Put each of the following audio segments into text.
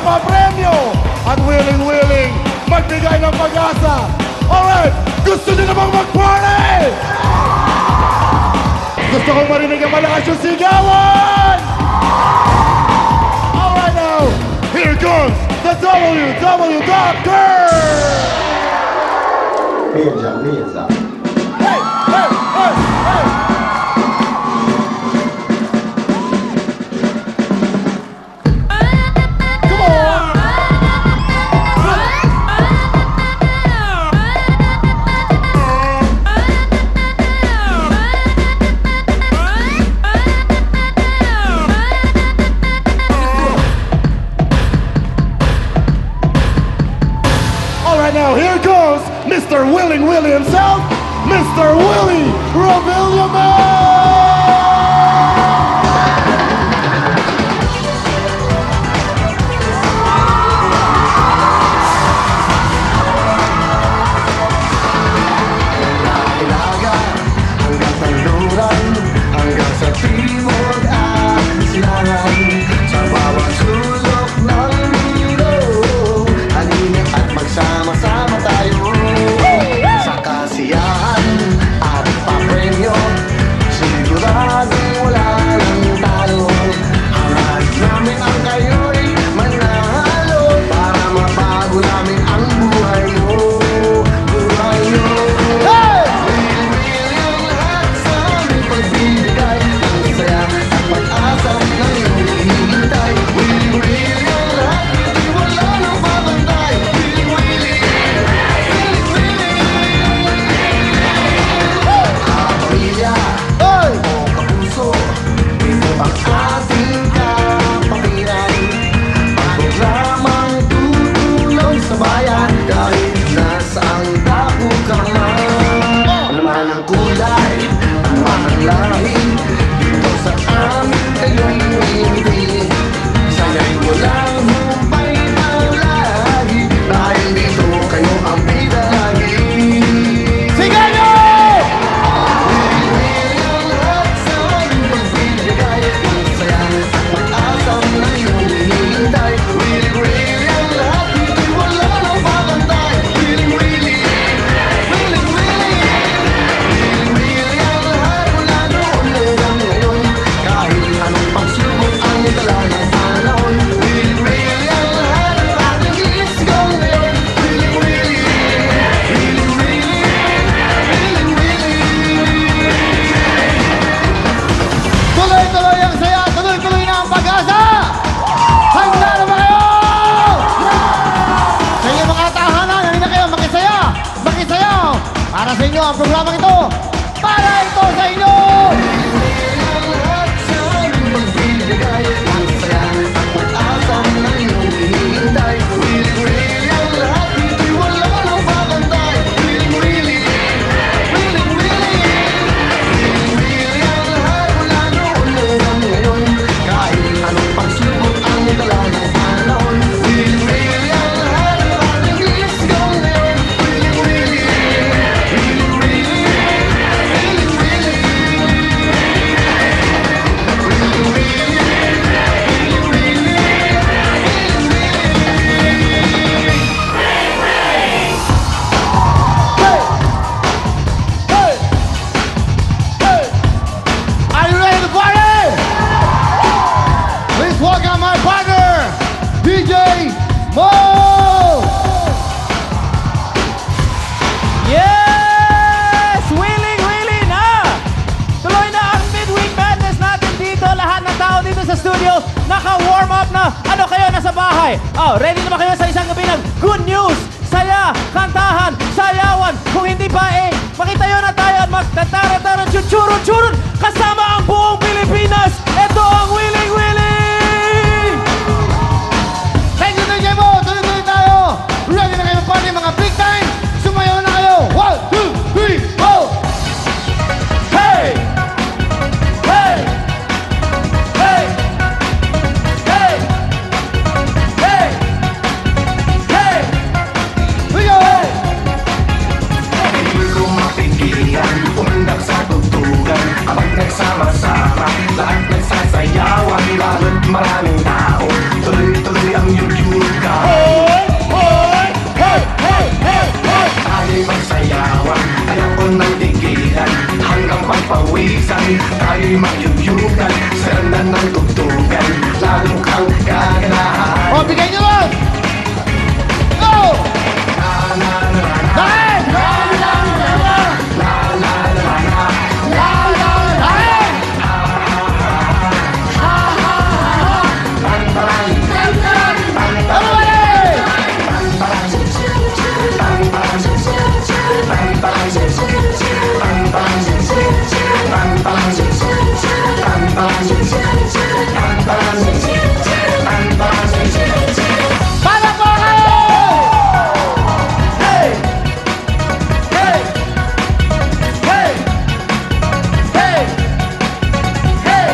papremyo at willing magbigay ng pag-asa. Alright, gusto nyo na bang mag-party? Gusto kong marinig ang malakas yung sigawan! Alright now, here comes the WW Doctor! Hands up. Hey, hey, hey, hey! Come on! Alright now, here goes Mr. Willing Willie himself, Mr. Willie Ravillame! Ilaga hanggang sa luran, hanggang sa timog at silangan. Sa bawat sulok ng mundo, halina't at magsama-sama tayo. Sa kasiyahan at papremyo, siguradong wala nang talo. Hangad namin ang kayo'y manalo para mabago namin ang buhay mo. Buhay mo. Will yung lahat sa aming pagbibigay ang saya at pag-asa ng iyong hinihintay. Will yung lahat, di wala nang babantay. Kapamilya o kapuso, ito ang ating kapatiran. Programang tutulong sa bayan kahit nasaang dako ka man. Ano man ang kulay, ano man ang lahi, dito sa amin kayo'y ngiti. Saya'y walang humpay ang lahi, dahil dito kayo ang bida lagi. Sige nyo! Ang lahat sa aming pagbibigay, ang saya at pag-asa na iyong hinihintay. Willing ang lahat, dito'y wala nang babantay. Willing ang lahat mula noon hanggang ngayon. Kahit anong pagsubok ang dala ng panahon. Willing ang lahat ang ating isigaw ngayon. Willing. Tuloy-tuloy ang saya, tuloy-tuloy na ang pag-asa! Handa na ba kayo? Sa inyong mga tahanan, halina kayo, makisaya! Makisayaw! Para sa inyo ang programang ito! Para ito sa inyo! Ang lahat sa aming pagbibigay, ang saya at pag-asa na iyong hinihintay. Willing ang lahat, dito'y wala nang babantay. Willing ang lahat mula noon hanggang ngayon. Kahit anong pagsubok ang dala ng panahon. Willing ang lahat ang ating isigaw ngayon. Willing. Hey! Hey! Are you ready to party? Please welcome my partner, DJ Mo! Yes! Willing na! Tuloy na ang midweek madness natin dito. Lahat ng tao dito sa studio, naka-warm up na. Ano kayo nasa bahay? Oh, ready na ba kayo sa isang gabi ng good news? Saya, kantahan, sayawan. Kung hindi pa makitayo na tayo at magtatara-tara, chuchurun-churun kasama ang buong Pilipinas. Ito ang Willing! Thank you, DJ Mo! Tuloy-tuloy tayo! Ready na kayo party, mga big time! Sumayaw na kayo! 1, 2, 3, go! Hey! Hey! Hey! Hey! Hey! Hey! We go! Hindi ko mapigilan kung tayo'y magyuyugan sa ganda ng tugtugan. Lalo kang gaganahan. O, bigay nyo ron! Go! Dahil! Para po kayo! Hey! Hey! Hey! Hey! Hey!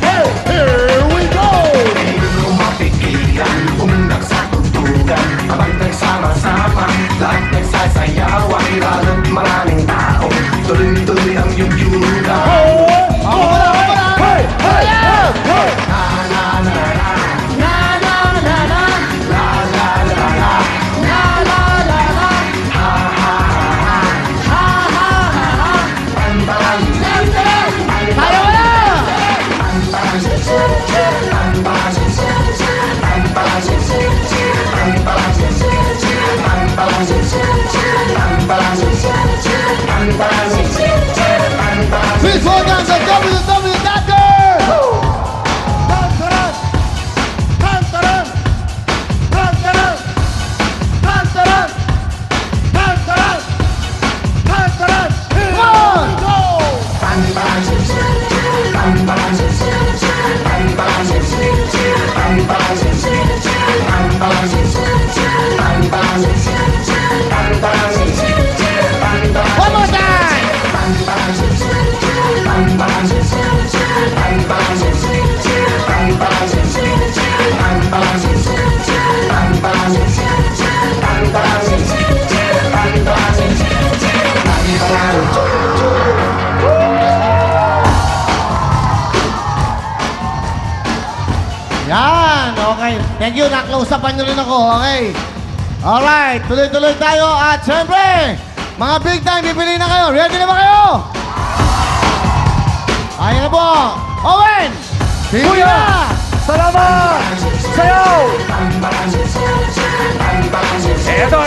Hey! Here we go! Hindi ko mapigilan, umundak sa tugtugan. Abang nagsama-sama, lahat nagsasayawan. Lalo't maraming tao, tuloy-tuloy ang yuyugan. Ako pala! Hey! Hey! Hey! Kaya mo na! Please welcome the WW Doctor! One! One more time! Yan, okay. Thank you, na-close upan nyo rin ako, okay? Alright, tuloy-tuloy tayo at syempre, mga big time, bibili na kayo. Ready na ba kayo? Ayan na po. Owen! Bibili na! Salamat! Sayaw! Eto.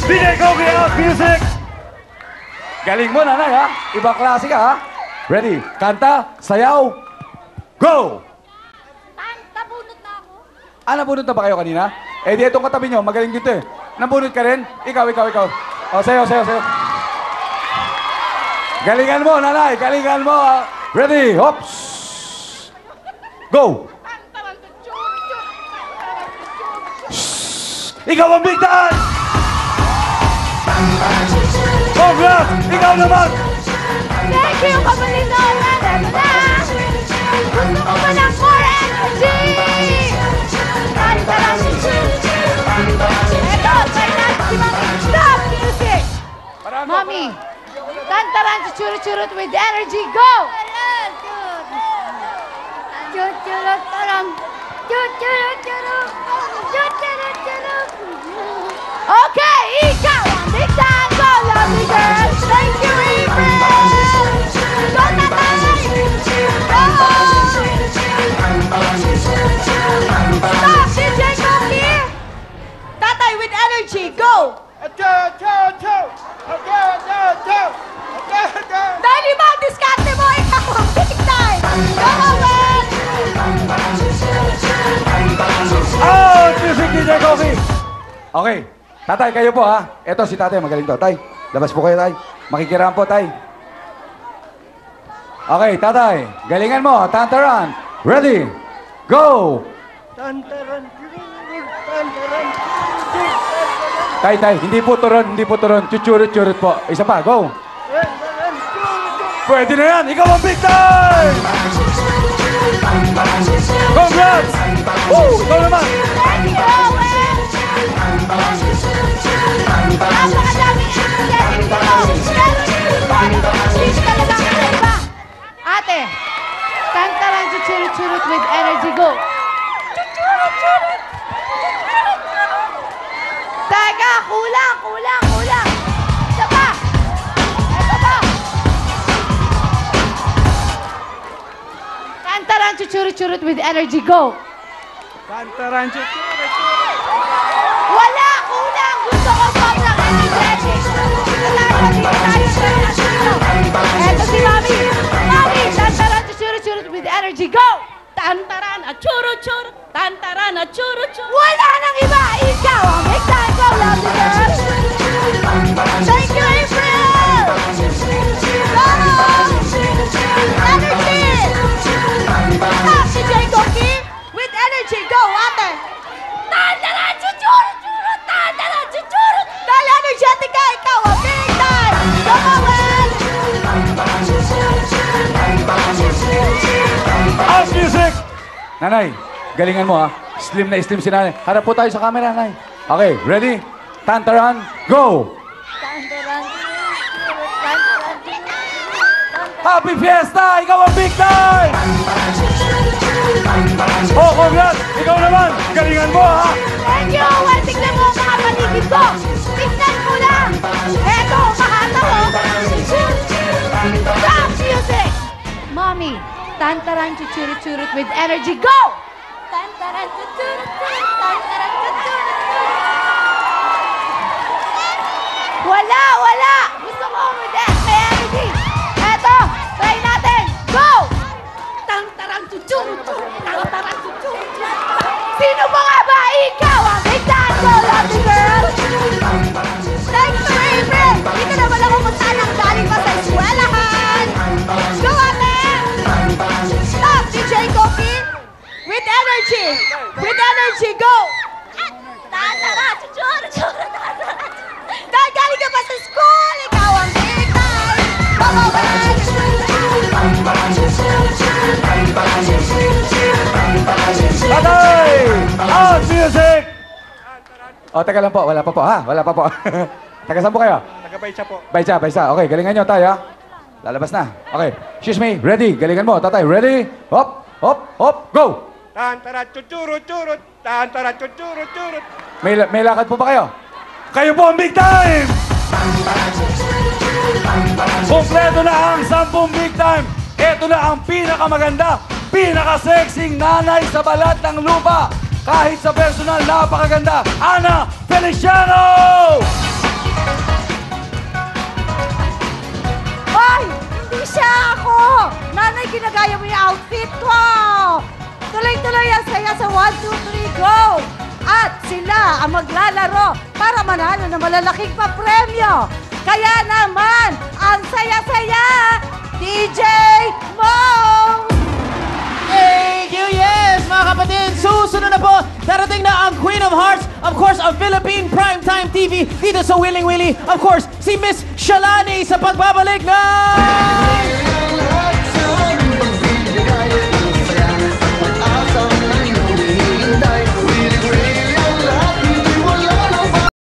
DJ Kogi out music! Galing mo, nanay, ha? Ibang klase ka, ha? Ready? Kanta, sayaw, go! Nabunot na ako. Ah, nabunot na ba kayo kanina? Eh, di itong katabi nyo, magaling dito eh. Nabunot ka rin? Ikaw. O, sayaw. Galingan mo, nanay, galingan mo. Ready, hops! Go! Ikaw ang big time! Congrats! Ikaw naman! Thank you, Kamalinola! Eto na! Gusto ko pa ng more energy! Eto, try natin si Mami. Stop music! Mami, tantaran si churut-churut with energy. Go! Churut-churut-taram. Churut-churut-churut. Churut-churut-churut. Okay, ikaw ang big time. Go, lovely girl. Thank you, April. Go, tatay. Go. Stop, DJ Koki. Tatay with energy. Go. Dahil iba ang diskarte mo, ikaw ang big time. Go, Owen. Oh, music DJ Kogi! Okay, tatay, kayo po ha. Ito si tatay, magaling to. Tay, labas po kayo, tay. Makikiraan po, tay. Okay, tatay, galingan mo. Tantaran. Ready, go! Tay, hindi po turon. Chuchurut-churut po. Isa pa, go! Pwede na yan! Ikaw ang big time! Congrats! Woo! Ikaw naman! Thank you, Owen. Napakadaming energetic dito. Pero hindi talaga ang iba. Ate, tantaran si churut-churut with energy. Go. Churut-churut. Teka, kulang. Isa pa. Ito pa. churut with energy, go! Tantaran, chuchurut. Wala! Kulang! Gusto ko sobrang energetic! Eto si Mami! Mami! Tantaran, churut with energy, go! Tantaran at churut-churut, tantaran at churut-churut. Wala nang iba! Ikaw ang make time go, love you, girl! Thank you, April! Go! Energy! Stop si Jay Cookie! With energy, go, ate! Tantaran, churut-churut, tantaran, churut. Dahil energetic ka, ikaw ang big time! Go, Owen! House music! Nanay, galingan mo ha. Slim na slim si nanay. Harap po tayo sa camera, nanay. Okay, ready? Tantaran, go! Tantaran, Happy Fiesta! Ikaw ang big time! Oh, congrats! Ikaw naman! Galingan mo ha! Thank you, Owen! Tignan mo ang mga paligid ko! Tignan mo lang! Eto, mahataw, oh! Stop music! Mommy, tantaran chuchurut with energy, go! Tantaran chuchurut, tantaran chuchurut. Wala, wala! Gusto ko with energy! Eto, try natin! Go! Tantaran, churut, tantaran, churut. Sino mo nga ba? Ikaw ang big time go, lovely girl! Thanks to April! Dito naman ako magtanang galing pa sa eskwelahan! Go, ate! Stop, DJ Cookie! With energy! With energy, go! Tantaran, churut, tantaran. Dahil galing ka pa sa school! Ikaw ang big time! Go, Owen! Tatay! House music! Oh, teka lang po. Wala pa po ha. Wala pa po. Taga saan po kayo? Taga-Baysa po. Baysa. Okay, galingan nyo tayo ha. Lalabas na. Okay. Excuse me. Ready. Galingan mo. Tatay, ready? Hop, hop, hop. Go! Tantaran, churut, tantaran, churut. May lakad po ba kayo? Kayo po ang big time! Kompleto na ang 10 big time. Ito na ang pinakamaganda, pinaka-sexing nanay sa balat ng lupa. Kahit sa personal, napakaganda. Ana Feliciano! Hoy! Hindi siya ako! Nanay, ginagaya mo yung outfit ko! Tuloy-tuloy ang saya sa 1, 2, 3, go! At sila ang maglalaro para manalo ng malalaking papremyo. Kaya naman, ang saya-saya, DJ Mo! Thank you, yes, mga kapatid. Susunod na po, darating na ang Queen of Hearts, of course, ang Philippine Primetime TV dito sa Willing Willie. Of course, si Miss Shalani sa pagbabalik na